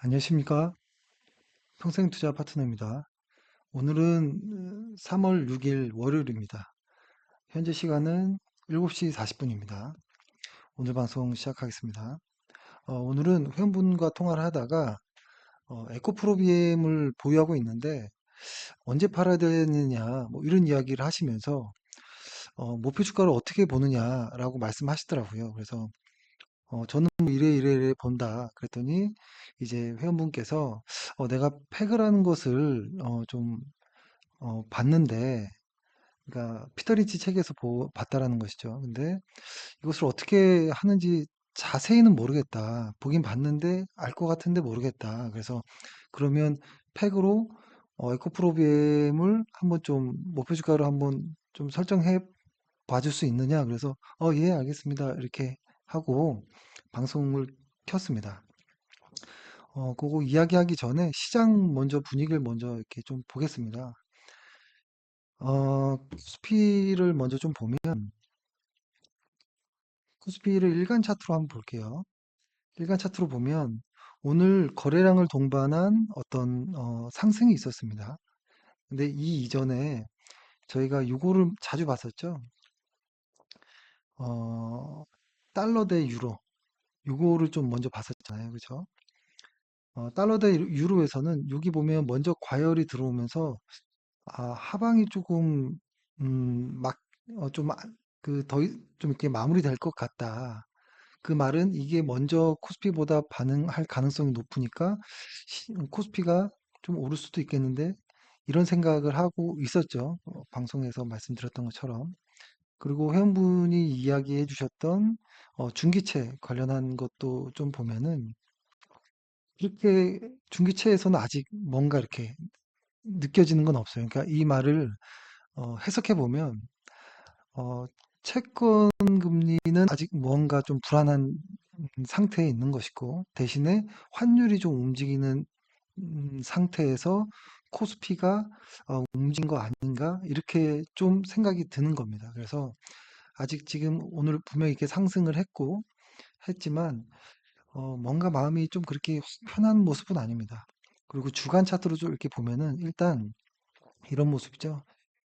안녕하십니까? 평생투자 파트너입니다. 오늘은 3월 6일 월요일입니다. 현재 시간은 7시 40분입니다. 오늘 방송 시작하겠습니다. 오늘은 회원분과 통화를 하다가 에코프로비엠을 보유하고 있는데 언제 팔아야 되느냐 뭐 이런 이야기를 하시면서 목표 주가를 어떻게 보느냐라고 말씀하시더라고요. 그래서 저는 뭐 이래 본다. 그랬더니 이제 회원분께서 내가 패그라는 것을 좀 봤는데, 그러니까 피터린치 책에서 봤다라는 것이죠. 근데 이것을 어떻게 하는지 자세히는 모르겠다. 보긴 봤는데 알 것 같은데 모르겠다. 그래서 그러면 팩으로 에코프로비엠을 한번 좀 목표 주가로 한번 좀 설정해 봐줄 수 있느냐? 그래서 예, 알겠습니다. 이렇게 하고 방송을 켰습니다. 그거 이야기하기 전에 시장 먼저 분위기를 먼저 이렇게 좀 보겠습니다. 코스피를 먼저 좀 보면, 코스피를 일간 차트로 한번 볼게요. 일간 차트로 보면, 오늘 거래량을 동반한 어떤, 상승이 있었습니다. 근데 이 이전에 저희가 요거를 자주 봤었죠. 어, 달러 대 유로. 요거를 좀 먼저 봤었잖아요. 그죠? 달러 대 유로에서는 여기 보면 먼저 과열이 들어오면서, 하방이 조금, 막, 좀, 좀 이렇게 마무리될 것 같다. 그 말은 이게 먼저 코스피보다 반응할 가능성이 높으니까 코스피가 좀 오를 수도 있겠는데 이런 생각을 하고 있었죠. 방송에서 말씀드렸던 것처럼. 그리고 회원분이 이야기해 주셨던 중기채 관련한 것도 좀 보면은 이렇게 중기채에서는 아직 뭔가 이렇게 느껴지는 건 없어요. 그러니까 이 말을 해석해 보면 어, 채권 금리는 아직 뭔가 좀 불안한 상태에 있는 것이고, 대신에 환율이 좀 움직이는 상태에서 코스피가 움직인 거 아닌가? 이렇게 좀 생각이 드는 겁니다. 그래서 아직 지금 오늘 분명히 이렇게 상승을 했지만, 뭔가 마음이 좀 그렇게 편한 모습은 아닙니다. 그리고 주간 차트로 좀 이렇게 보면은 일단 이런 모습이죠.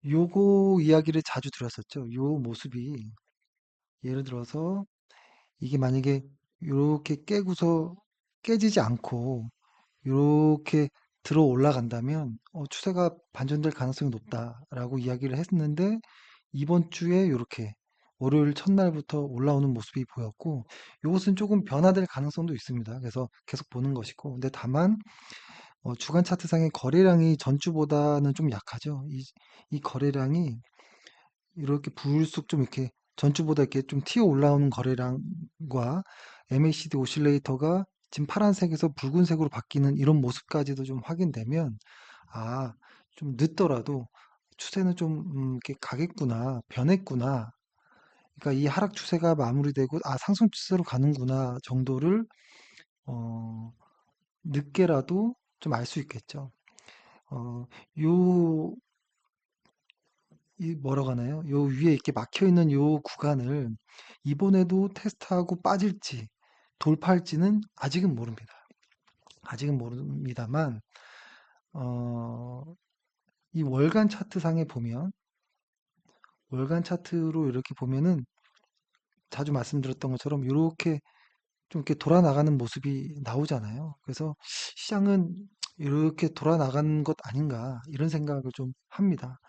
요거 이야기를 자주 들었었죠. 요 모습이 예를 들어서 이게 만약에 이렇게 깨고서 깨지지 않고 이렇게 들어 올라간다면 추세가 반전될 가능성이 높다라고 이야기를 했는데 이번 주에 이렇게 월요일 첫날부터 올라오는 모습이 보였고 이것은 조금 변화될 가능성도 있습니다. 그래서 계속 보는 것이고 근데 다만 주간 차트상의 거래량이 전주보다는 좀 약하죠. 이 거래량이 이렇게 불쑥 좀 이렇게 전주보다 이렇게 좀 튀어 올라오는 거래량과 MACD 오실레이터가 지금 파란색에서 붉은색으로 바뀌는 이런 모습까지도 좀 확인되면 아, 좀 늦더라도 추세는 좀 이렇게 가겠구나, 변했구나. 그러니까 이 하락 추세가 마무리되고 상승 추세로 가는구나 정도를 어, 늦게라도 좀 알 수 있겠죠. 어, 요 이 뭐라고 하나요? 요 위에 이렇게 막혀 있는 요 구간을 이번에도 테스트하고 빠질지 돌파할지는 아직은 모릅니다. 아직은 모릅니다만 어, 이 월간 차트 상에 보면 월간 차트로 이렇게 보면은 자주 말씀드렸던 것처럼 이렇게 좀 이렇게 돌아 나가는 모습이 나오잖아요. 그래서 시장은 이렇게 돌아 나가는 것 아닌가 이런 생각을 좀 합니다.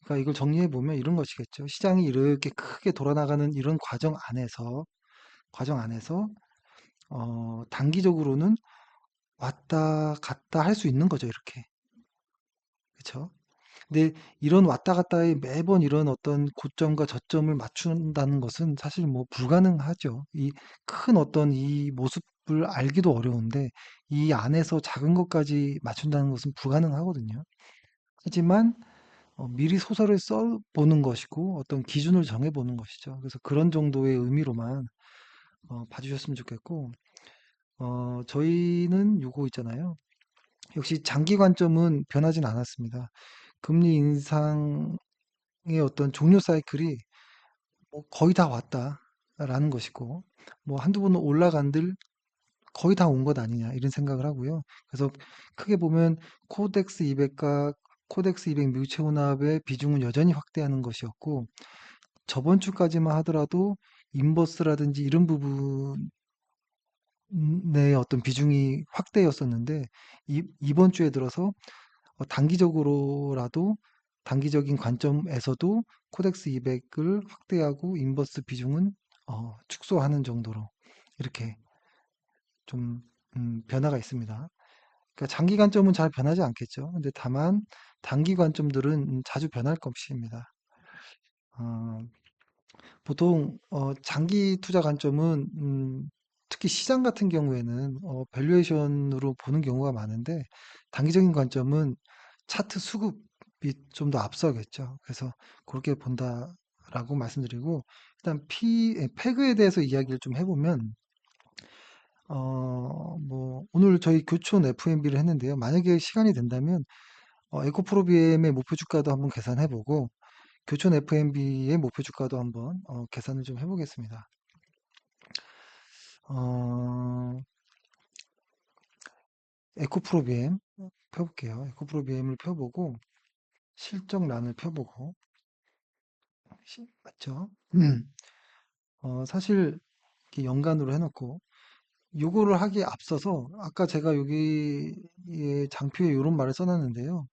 그러니까 이걸 정리해 보면 이런 것이겠죠. 시장이 이렇게 크게 돌아나가는 이런 과정 안에서 단기적으로는 왔다 갔다 할 수 있는 거죠, 이렇게. 그렇죠? 근데 이런 왔다 갔다에 매번 이런 어떤 고점과 저점을 맞춘다는 것은 사실 뭐 불가능하죠. 이 큰 어떤 이 모습을 알기도 어려운데 이 안에서 작은 것까지 맞춘다는 것은 불가능하거든요. 하지만 미리 소설을 써보는 것이고 어떤 기준을 정해보는 것이죠. 그래서 그런 정도의 의미로만 봐주셨으면 좋겠고, 저희는 요거 있잖아요. 역시 장기 관점은 변하진 않았습니다. 금리 인상의 어떤 종료 사이클이 거의 다 왔다라는 것이고, 뭐 한두 번은 올라간들 거의 다 온 것 아니냐 이런 생각을 하고요. 그래서 크게 보면 코덱스 200과 코덱스 200 뮤체혼합의 비중은 여전히 확대하는 것이었고 저번 주까지만 하더라도 인버스라든지 이런 부분의 어떤 비중이 확대였었는데 이번 주에 들어서 단기적으로라도 단기적인 관점에서도 코덱스 200을 확대하고 인버스 비중은 축소하는 정도로 이렇게 좀 변화가 있습니다. 그러니까 장기 관점은 잘 변하지 않겠죠. 근데 다만 단기 관점들은 자주 변할 것입니다. 어, 보통 장기 투자 관점은 특히 시장 같은 경우에는 밸류에이션으로 보는 경우가 많은데 단기적인 관점은 차트 수급이 좀 더 앞서겠죠. 그래서 그렇게 본다라고 말씀드리고 일단 패그에 대해서 이야기를 좀 해보면 뭐 오늘 저희 교촌 FMB를 했는데요. 만약에 시간이 된다면 에코프로비엠의 목표 주가도 한번 계산해보고 교촌 FMB의 목표 주가도 한번 계산을 좀 해보겠습니다. 어, 에코프로비엠 펴볼게요. 에코프로비엠을 펴보고 실적란을 펴보고 맞죠? 사실 이렇게 연간으로 해놓고 요거를 하기에 앞서서 아까 제가 여기에 장표에 이런 말을 써놨는데요.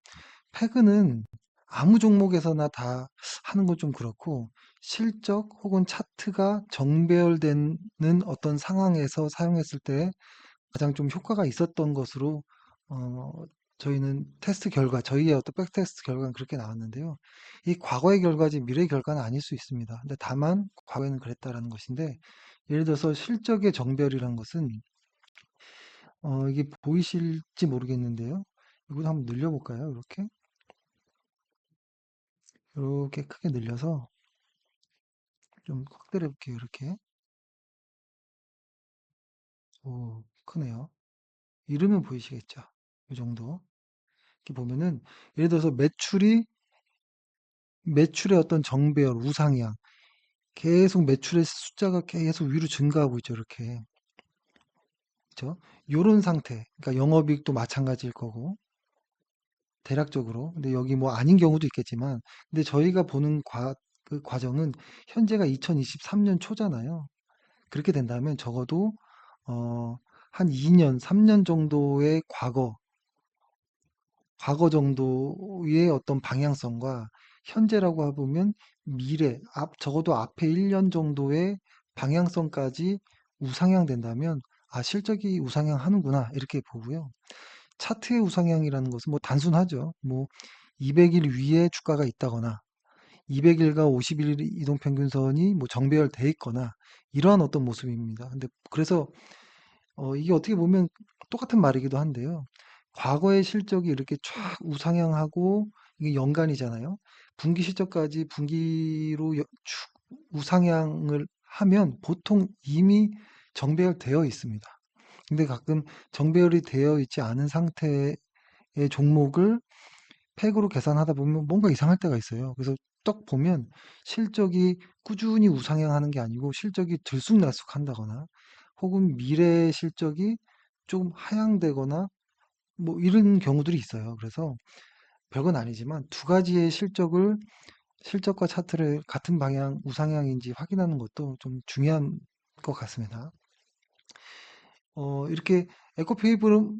패그는 아무 종목에서나 다 하는 건 좀 그렇고 실적 혹은 차트가 정배열되는 어떤 상황에서 사용했을 때 가장 좀 효과가 있었던 것으로 어, 저희는 테스트 결과, 저희의 어떤 백테스트 결과는 그렇게 나왔는데요. 이 과거의 결과지 미래의 결과는 아닐 수 있습니다. 근데 다만 과거에는 그랬다라는 것인데 예를 들어서 실적의 정배열이라는 것은 이게 보이실지 모르겠는데요. 이거 한번 늘려볼까요? 이렇게 크게 늘려서 좀 확대를 해볼게요. 이렇게. 오, 크네요. 이러면 보이시겠죠? 이 정도. 이렇게 보면은 예를 들어서 매출의 어떤 정배열, 우상향, 계속 매출의 숫자가 계속 위로 증가하고 있죠. 이렇게. 그렇죠? 요런 상태. 그러니까 영업이익도 마찬가지일 거고 대략적으로. 근데 여기 뭐 아닌 경우도 있겠지만 근데 저희가 보는 그 과정은 현재가 2023년 초잖아요. 그렇게 된다면 적어도 어, 한 2년, 3년 정도의 과거 정도의 어떤 방향성과 현재라고 해보면 미래, 적어도 앞에 1년 정도의 방향성까지 우상향 된다면 아, 실적이 우상향 하는구나 이렇게 보고요. 차트의 우상향이라는 것은 뭐 단순하죠. 뭐 200일 위에 주가가 있다거나 200일과 50일 이동평균선이 뭐 정배열돼 있거나 이러한 어떤 모습입니다. 근데 그래서 이게 어떻게 보면 똑같은 말이기도 한데요. 과거의 실적이 이렇게 쫙 우상향하고 이게 연간이잖아요. 분기 실적까지 분기로 쭉 우상향을 하면 보통 이미 정배열되어 있습니다. 근데 가끔 정배열이 되어 있지 않은 상태의 종목을 팩으로 계산하다 보면 뭔가 이상할 때가 있어요. 그래서 딱 보면 실적이 꾸준히 우상향하는 게 아니고 실적이 들쑥날쑥한다거나 혹은 미래 실적이 좀 하향되거나 뭐 이런 경우들이 있어요. 그래서 별건 아니지만 두 가지의 실적과 차트를 같은 방향, 우상향인지 확인하는 것도 좀 중요한 것 같습니다. 이렇게 에코페이블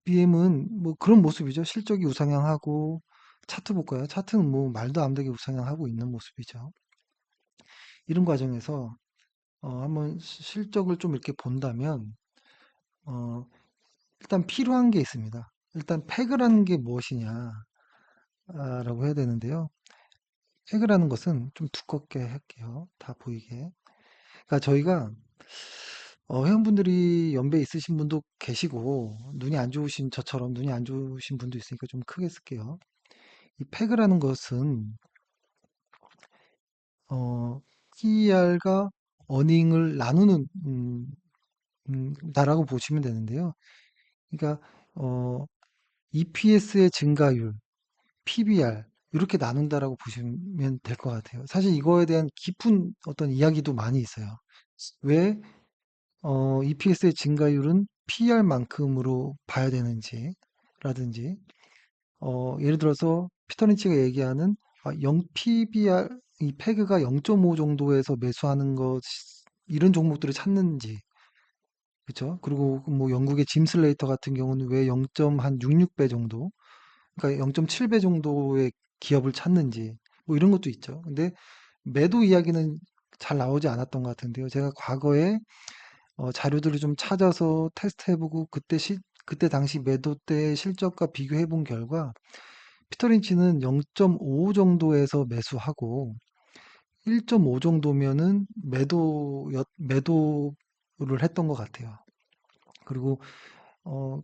BM은 뭐 그런 모습이죠. 실적이 우상향하고 차트 볼까요? 차트는 뭐 말도 안 되게 우상향하고 있는 모습이죠. 이런 과정에서 한번 실적을 좀 이렇게 본다면 어, 일단 필요한 게 있습니다. 일단 패그라는 게 무엇이냐라고 해야 되는데요. 패그라는 것은 좀 두껍게 할게요. 다 보이게. 그러니까 저희가 회원분들이 연배 있으신 분도 계시고 눈이 안 좋으신 저처럼 눈이 안 좋으신 분도 있으니까 좀 크게 쓸게요. 이 패그라는 것은 PER과 어닝을 나누는 다라고 보시면 되는데요. 그러니까 EPS의 증가율, PBR 이렇게 나눈다라고 보시면 될 것 같아요. 사실 이거에 대한 깊은 어떤 이야기도 많이 있어요. 왜 EPS의 증가율은 PER만큼으로 봐야 되는지 라든지 예를 들어서 피터 린치가 얘기하는 0 PBR 이 페그가 0.5 정도에서 매수하는 것 이런 종목들을 찾는지 그렇죠? 그리고 뭐 영국의 짐 슬레이터 같은 경우는 왜 0.66배 정도 그러니까 0.7배 정도의 기업을 찾는지 뭐 이런 것도 있죠. 근데 매도 이야기는 잘 나오지 않았던 것 같은데요. 제가 과거에 자료들을 좀 찾아서 테스트해보고 그때 당시 매도 때 실적과 비교해본 결과 피터 린치는 0.5 정도에서 매수하고 1.5 정도면은 매도를 했던 것 같아요. 그리고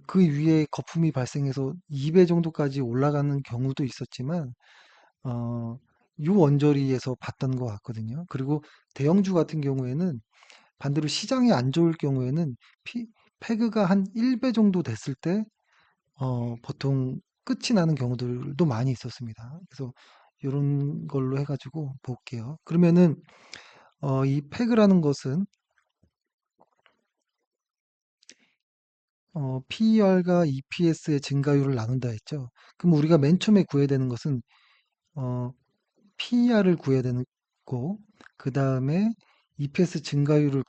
그 위에 거품이 발생해서 2배 정도까지 올라가는 경우도 있었지만 어, 요 언저리에서 봤던 것 같거든요. 그리고 대형주 같은 경우에는 반대로 시장이 안 좋을 경우에는 페그가 한 1배 정도 됐을 때 보통 끝이 나는 경우들도 많이 있었습니다. 그래서 이런 걸로 해가지고 볼게요. 그러면은 이 페그라는 것은 PER과 EPS의 증가율을 나눈다 했죠. 그럼 우리가 맨 처음에 구해야 되는 것은 어, PER을 구해야 되는 거고 그 다음에 EPS 증가율을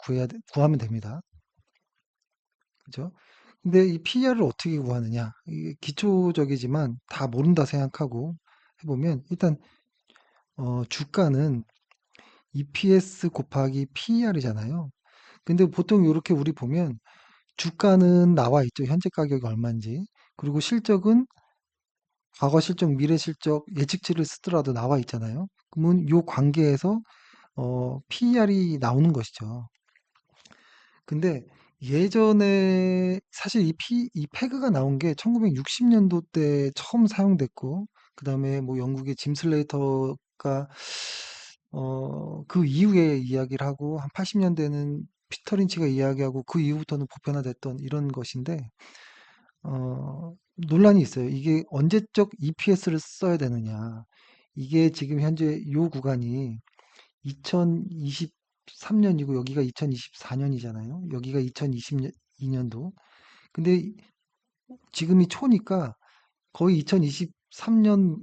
구하면 됩니다. 그죠? 근데 이 PER을 어떻게 구하느냐? 이게 기초적이지만 다 모른다 생각하고 해보면 일단 주가는 EPS 곱하기 PER이잖아요. 근데 보통 이렇게 우리 보면 주가는 나와 있죠. 현재 가격이 얼마인지. 그리고 실적은 과거 실적, 미래 실적, 예측치를 쓰더라도 나와 있잖아요. 그러면 이 관계에서 PER이 나오는 것이죠. 근데 예전에 사실 이 패그가 나온 게 1960년도 때 처음 사용됐고, 그 다음에 뭐 영국의 짐 슬레이터가 그 이후에 이야기를 하고, 한 80년대는 피터 린치가 이야기하고, 그 이후부터는 보편화됐던 이런 것인데, 논란이 있어요. 이게 언제적 EPS를 써야 되느냐. 이게 지금 현재 요 구간이 2023년이고 여기가 2024년이잖아요. 여기가 2022년도. 근데 지금이 초니까 거의 2023년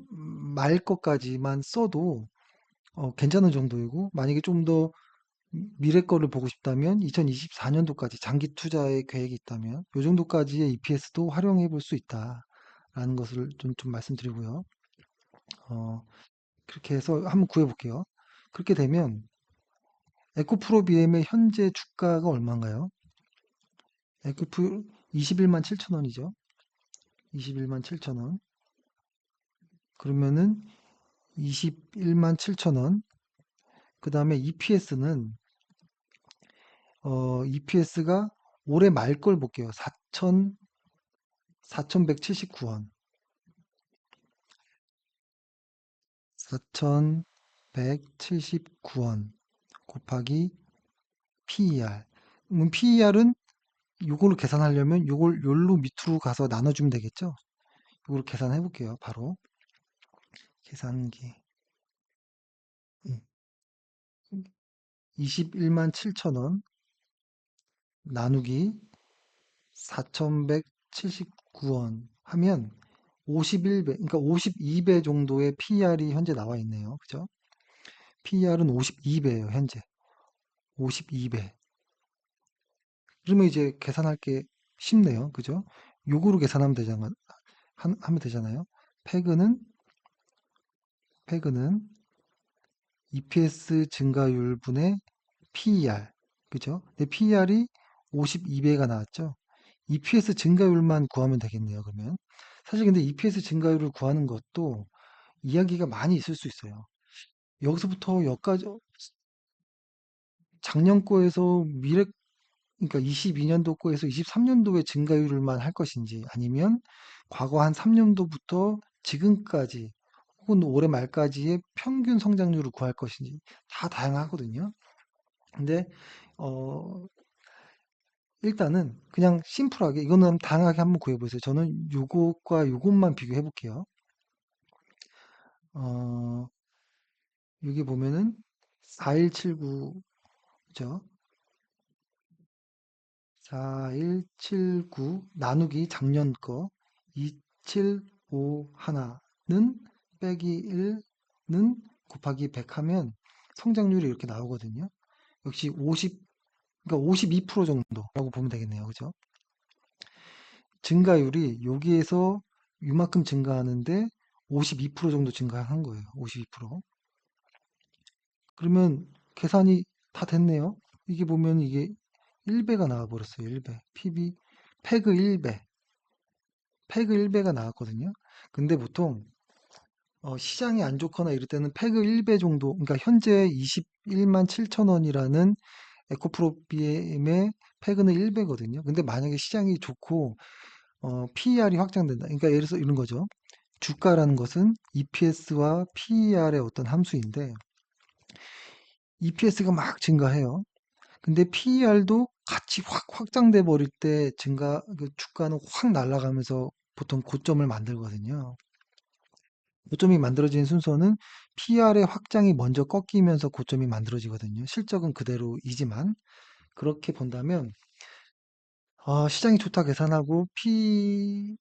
말 것까지만 써도 괜찮은 정도이고 만약에 좀 더 미래 거를 보고 싶다면 2024년도까지 장기 투자의 계획이 있다면 요 정도까지의 EPS도 활용해 볼 수 있다라는 것을 좀 말씀드리고요. 어, 그렇게 해서 한번 구해 볼게요. 그렇게 되면 에코프로 BM의 현재 주가가 얼마인가요? 에코프로 21만 7천 원이죠. 21만 7천 원. 그러면은 21만 7천 원. 그 다음에 EPS는 EPS가 올해 말 걸 볼게요. 4,179원. 4,179원 곱하기 PER. 그럼 PER은 요걸로 계산하려면 요걸 요로 밑으로 가서 나눠주면 되겠죠? 요걸 계산해 볼게요. 바로 계산기. 음. 21만 7천 원 나누기 4,179원 하면 51배, 그러니까 52배 정도의 PER이 현재 나와 있네요. 그죠? PER은 52배예요, 현재. 52배. 그러면 이제 계산할 게 쉽네요. 그죠? 요거로 계산하면 되잖아, 하면 되잖아요. 패그는, 패그는 EPS 증가율분의 PER. 그죠? 근데 PER이 52배가 나왔죠? EPS 증가율만 구하면 되겠네요, 그러면. 사실 근데 EPS 증가율을 구하는 것도 이야기가 많이 있을 수 있어요. 여기서부터 여기까지, 작년 거에서 그러니까 22년도 거에서 23년도의 증가율만 할 것인지 아니면 과거 한 3년도부터 지금까지 혹은 올해 말까지의 평균 성장률을 구할 것인지 다 다양하거든요. 근데, 어, 일단은 그냥 심플하게 이거는 다양하게 한번 구해보세요. 저는 요것과 요것만 비교해 볼게요. 어, 여기 보면은 4179죠. 4179 나누기 작년 거 2751는 빼기 1는 곱하기 100 하면 성장률이 이렇게 나오거든요. 역시 50, 그러니까 52% 정도라고 보면 되겠네요. 그죠? 증가율이 여기에서 이만큼 증가하는데 52% 정도 증가한 거예요. 52%. 그러면 계산이 다 됐네요. 이게 보면 이게 1배가 나와버렸어요. 1배. PB, 패그 1배. 패그 1배가 나왔거든요. 근데 보통 시장이 안 좋거나 이럴 때는 패그 1배 정도, 그러니까 현재 21만 7천 원이라는 에코프로비엠의 패그는 1배거든요. 근데 만약에 시장이 좋고 PER이 확장된다. 그러니까 예를 들어서 이런 거죠. 주가라는 것은 EPS와 PER의 어떤 함수인데 EPS가 막 증가해요. 근데 PER도 같이 확 확장돼 버릴 때 그 주가는 확 날아가면서 보통 고점을 만들거든요. 고점이 만들어지는 순서는 PR의 확장이 먼저 꺾이면서 고점이 만들어지거든요. 실적은 그대로이지만 그렇게 본다면 시장이 좋다 계산하고 PER이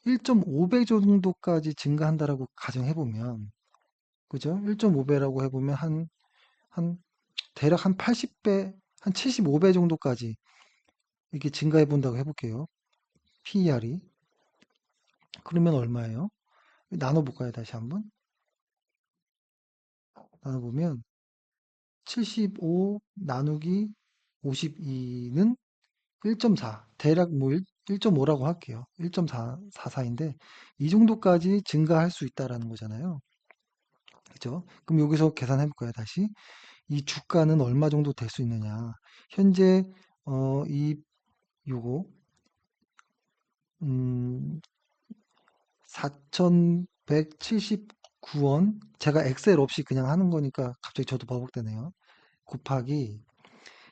1.5배 정도까지 증가한다라고 가정해 보면 그죠? 1.5배라고 해보면 한 대략 한 80배, 한 75배 정도까지 이렇게 증가해 본다고 해볼게요. PER이 그러면 얼마예요? 나눠볼까요? 다시 한번 나눠보면 75 나누기 52는 1.4 대략 뭐 1.5라고 할게요. 1.444인데 이 정도까지 증가할 수 있다라는 거잖아요. 그죠? 그럼 여기서 계산해 볼까요? 다시 이 주가는 얼마 정도 될 수 있느냐? 현재 이 요거 4,179원 제가 엑셀 없이 그냥 하는 거니까 갑자기 저도 버벅대네요. 곱하기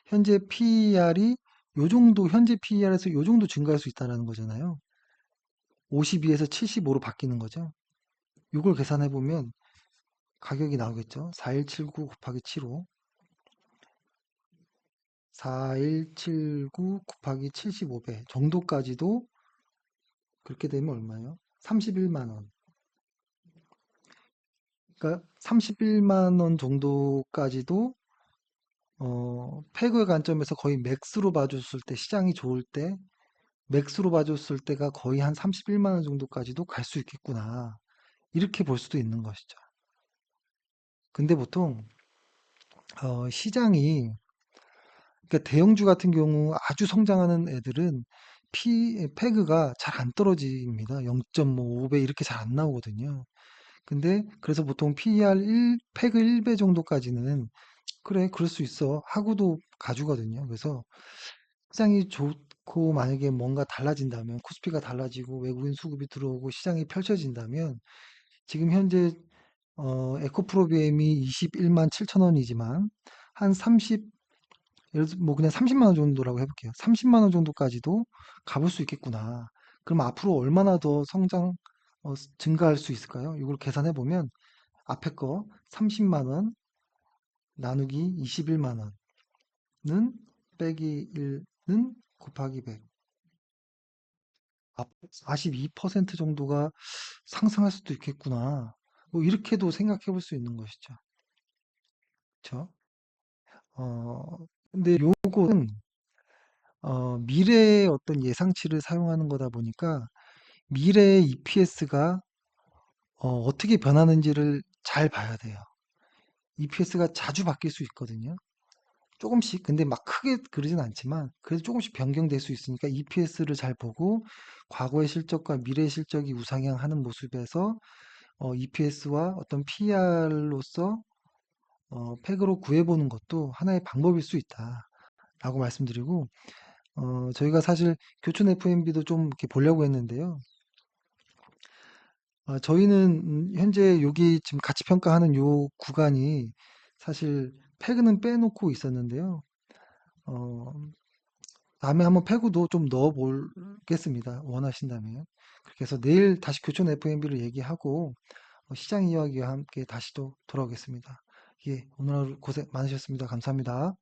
현재 PER이 요 정도 현재 PER에서 요 정도 증가할 수 있다는 거잖아요. 52에서 75로 바뀌는 거죠. 이걸 계산해 보면 가격이 나오겠죠. 4179 곱하기 75 4179 곱하기 75배 정도까지도 그렇게 되면 얼마예요? 31만 원. 그러니까 31만 원 정도까지도 패거의 관점에서 거의 맥스로 봐줬을 때 시장이 좋을 때 맥스로 봐줬을 때가 거의 한 31만 원 정도까지도 갈 수 있겠구나. 이렇게 볼 수도 있는 것이죠. 근데 보통 시장이 그러니까 대형주 같은 경우 아주 성장하는 애들은 패그가 잘 안 떨어집니다. 0.5배 이렇게 잘 안 나오거든요. 근데 그래서 보통 PER 패그 1배 정도까지는 그래 그럴 수 있어 하고도 가주거든요. 그래서 시장이 좋고 만약에 뭔가 달라진다면 코스피가 달라지고 외국인 수급이 들어오고 시장이 펼쳐진다면 지금 현재 에코프로비엠이 21만 7천 원이지만 한 30, 예를 들어 뭐 그냥 30만 원 정도라고 해볼게요. 30만 원 정도까지도 가볼 수 있겠구나. 그럼 앞으로 얼마나 더 증가할 수 있을까요? 이걸 계산해 보면 앞에 거 30만 원 나누기 21만 원은 빼기 1는 곱하기 100. 42% 정도가 상승할 수도 있겠구나. 뭐 이렇게도 생각해 볼 수 있는 것이죠. 그렇죠? 근데 요거는 미래의 어떤 예상치를 사용하는 거다 보니까 미래의 EPS가 어떻게 변하는지를 잘 봐야 돼요. EPS가 자주 바뀔 수 있거든요. 조금씩, 근데 막 크게 그러진 않지만, 그래도 조금씩 변경될 수 있으니까 EPS를 잘 보고, 과거의 실적과 미래의 실적이 우상향하는 모습에서 EPS와 어떤 PR로서 팩으로 구해보는 것도 하나의 방법일 수 있다라고 말씀드리고, 저희가 사실 교촌 FMB도 좀 이렇게 보려고 했는데요. 저희는 현재 여기 지금 가치 평가하는 요 구간이 사실 패그는 빼놓고 있었는데요. 어, 다음에 한번 패구도 좀 넣어 보겠습니다. 원하신다면. 그렇게 해서 내일 다시 교촌 FMB를 얘기하고 시장 이야기와 함께 다시 또 돌아오겠습니다. 예, 오늘 하루 고생 많으셨습니다. 감사합니다.